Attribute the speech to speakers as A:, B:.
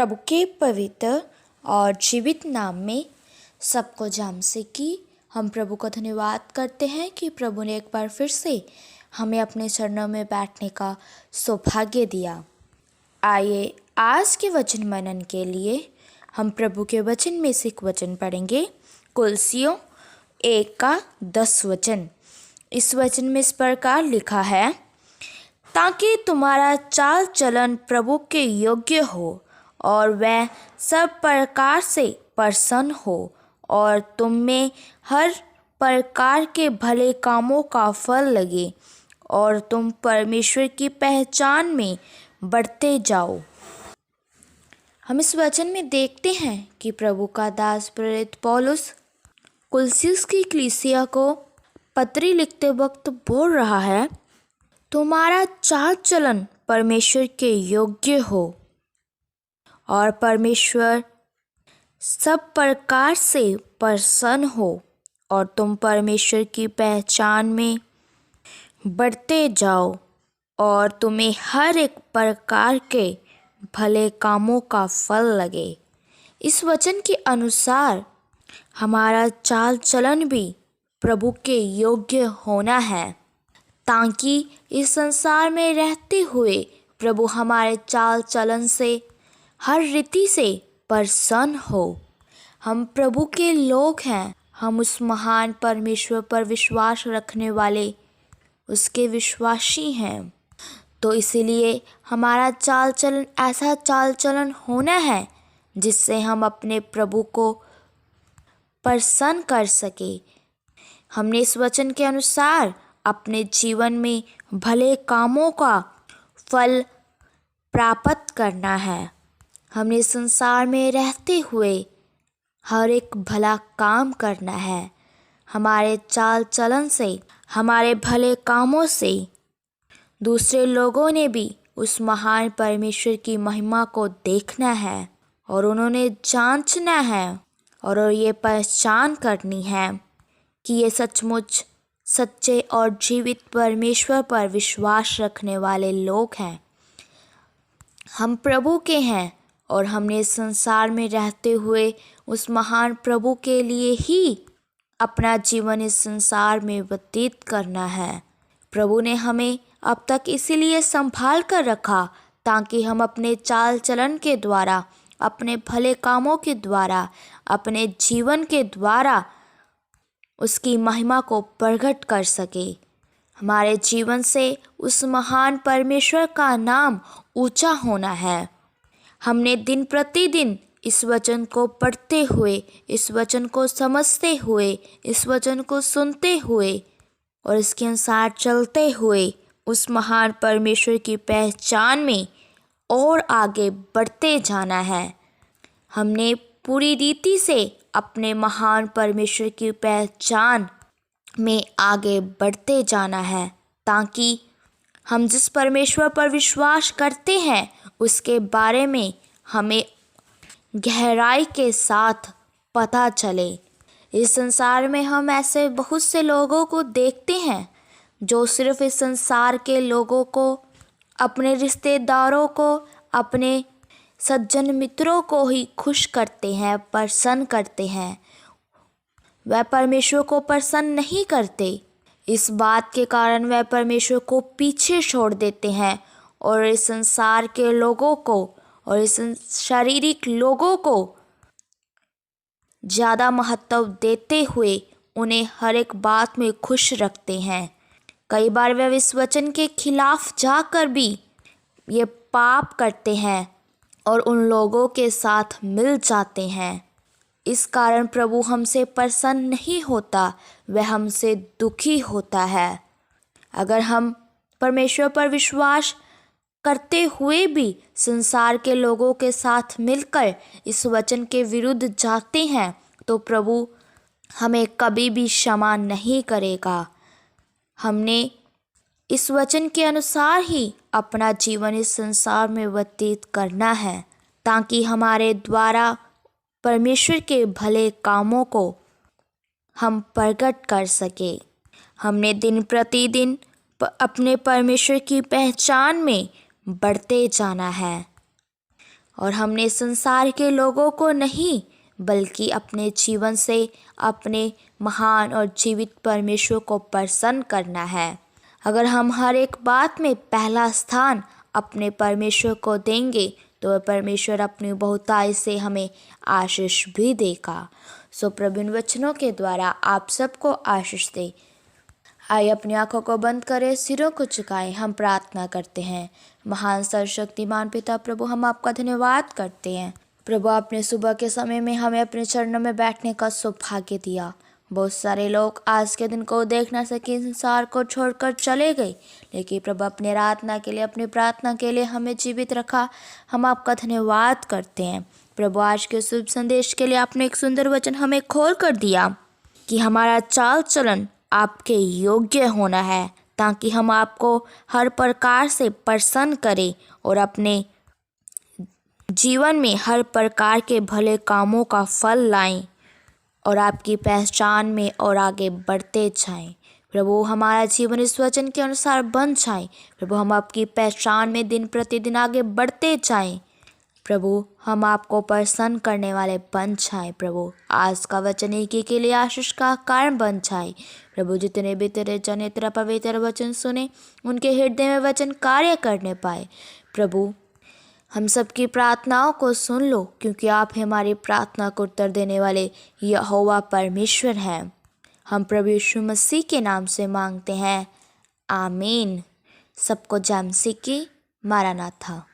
A: प्रभु के पवित्र और जीवित नाम में सबको जाम से कि हम प्रभु का धन्यवाद करते हैं कि प्रभु ने एक बार फिर से हमें अपने चरणों में बैठने का सौभाग्य दिया। आइए आज के वचन मनन के लिए हम प्रभु के वचन में से एक वचन पढ़ेंगे। कुलसियों 1:10 वचन। इस वचन में इस प्रकार लिखा है, ताकि तुम्हारा चाल चलन प्रभु के योग्य हो और वह सब प्रकार से प्रसन्न हो और तुम में हर प्रकार के भले कामों का फल लगे और तुम परमेश्वर की पहचान में बढ़ते जाओ। हम इस वचन में देखते हैं कि प्रभु का दास प्रेरित पौलुस कुलसियुस की कलीसिया को पत्री लिखते वक्त बोल रहा है, तुम्हारा चाल चलन परमेश्वर के योग्य हो और परमेश्वर सब प्रकार से प्रसन्न हो और तुम परमेश्वर की पहचान में बढ़ते जाओ और तुम्हें हर एक प्रकार के भले कामों का फल लगे। इस वचन के अनुसार हमारा चाल चलन भी प्रभु के योग्य होना है, ताकि इस संसार में रहते हुए प्रभु हमारे चाल चलन से हर रीति से प्रसन्न हो। हम प्रभु के लोग हैं, हम उस महान परमेश्वर पर विश्वास रखने वाले उसके विश्वासी हैं। तो इसीलिए हमारा चाल चलन ऐसा चाल चलन होना है जिससे हम अपने प्रभु को प्रसन्न कर सके। हमने इस वचन के अनुसार अपने जीवन में भले कामों का फल प्राप्त करना है। हमने संसार में रहते हुए हर एक भला काम करना है। हमारे चाल चलन से, हमारे भले कामों से दूसरे लोगों ने भी उस महान परमेश्वर की महिमा को देखना है और उन्होंने जांचना है और ये पहचान करनी है कि ये सचमुच सच्चे और जीवित परमेश्वर पर विश्वास रखने वाले लोग हैं। हम प्रभु के हैं और हमने संसार में रहते हुए उस महान प्रभु के लिए ही अपना जीवन इस संसार में व्यतीत करना है। प्रभु ने हमें अब तक इसीलिए संभाल कर रखा ताकि हम अपने चाल चलन के द्वारा, अपने भले कामों के द्वारा, अपने जीवन के द्वारा उसकी महिमा को प्रकट कर सके। हमारे जीवन से उस महान परमेश्वर का नाम ऊंचा होना है। हमने दिन प्रतिदिन इस वचन को पढ़ते हुए, इस वचन को समझते हुए, इस वचन को सुनते हुए और इसके अनुसार चलते हुए उस महान परमेश्वर की पहचान में और आगे बढ़ते जाना है। हमने पूरी रीति से अपने महान परमेश्वर की पहचान में आगे बढ़ते जाना है, ताकि हम जिस परमेश्वर पर विश्वास करते हैं उसके बारे में हमें गहराई के साथ पता चले। इस संसार में हम ऐसे बहुत से लोगों को देखते हैं जो सिर्फ इस संसार के लोगों को, अपने रिश्तेदारों को, अपने सज्जन मित्रों को ही खुश करते हैं, प्रसन्न करते हैं। वह परमेश्वर को प्रसन्न नहीं करते। इस बात के कारण वह परमेश्वर को पीछे छोड़ देते हैं और इस संसार के लोगों को और इस शारीरिक लोगों को ज़्यादा महत्व देते हुए उन्हें हर एक बात में खुश रखते हैं। कई बार वे इस वचन के खिलाफ जाकर भी ये पाप करते हैं और उन लोगों के साथ मिल जाते हैं। इस कारण प्रभु हमसे प्रसन्न नहीं होता, वह हमसे दुखी होता है। अगर हम परमेश्वर पर विश्वास करते हुए भी संसार के लोगों के साथ मिलकर इस वचन के विरुद्ध जाते हैं तो प्रभु हमें कभी भी क्षमा नहीं करेगा। हमने इस वचन के अनुसार ही अपना जीवन इस संसार में व्यतीत करना है, ताकि हमारे द्वारा परमेश्वर के भले कामों को हम प्रकट कर सके। हमने दिन प्रतिदिन अपने परमेश्वर की पहचान में बढ़ते जाना है और हमने संसार के लोगों को नहीं बल्कि अपने जीवन से अपने महान और जीवित परमेश्वर को प्रसन्न करना है। अगर हम हर एक बात में पहला स्थान अपने परमेश्वर को देंगे तो वह परमेश्वर अपनी बहुतायत से हमें आशीष भी देगा। सो प्रभु इन वचनों के द्वारा आप सबको आशीष दे। आइए अपनी आंखों को बंद करें, सिरों को झुकाएं, हम प्रार्थना करते हैं। महान सर्वशक्तिमान पिता प्रभु, हम आपका धन्यवाद करते हैं। प्रभु, आपने सुबह के समय में हमें अपने चरणों में बैठने का सौभाग्य दिया। बहुत सारे लोग आज के दिन को देख ना सके, संसार को छोड़कर चले गए, लेकिन प्रभु अपने आराधना के लिए, अपनी प्रार्थना के लिए हमें जीवित रखा। हम आपका धन्यवाद करते हैं। प्रभु, आज के शुभ संदेश के लिए आपने एक सुंदर वचन हमें खोल कर दिया कि हमारा चाल चलन आपके योग्य होना है, ताकि हम आपको हर प्रकार से प्रसन्न करें और अपने जीवन में हर प्रकार के भले कामों का फल लाएं और आपकी पहचान में और आगे बढ़ते जाएं। प्रभु, हमारा जीवन इस वचन के अनुसार बन जाए। प्रभु, हम आपकी पहचान में दिन प्रतिदिन आगे बढ़ते जाएं। प्रभु, हम आपको प्रसन्न करने वाले बन जाएं। प्रभु, आज का वचन एक के लिए आशीष का कारण बन जाए। प्रभु, जितने भी तेरे जन तेरा पवित्र वचन सुने, उनके हृदय में वचन कार्य करने पाए। प्रभु, हम सबकी प्रार्थनाओं को सुन लो, क्योंकि आप हमारी प्रार्थना को उत्तर देने वाले यहोवा परमेश्वर हैं। हम प्रभु यीशु मसीह के नाम से मांगते हैं, आमीन। सबको जय मसीह की। मारानाथा।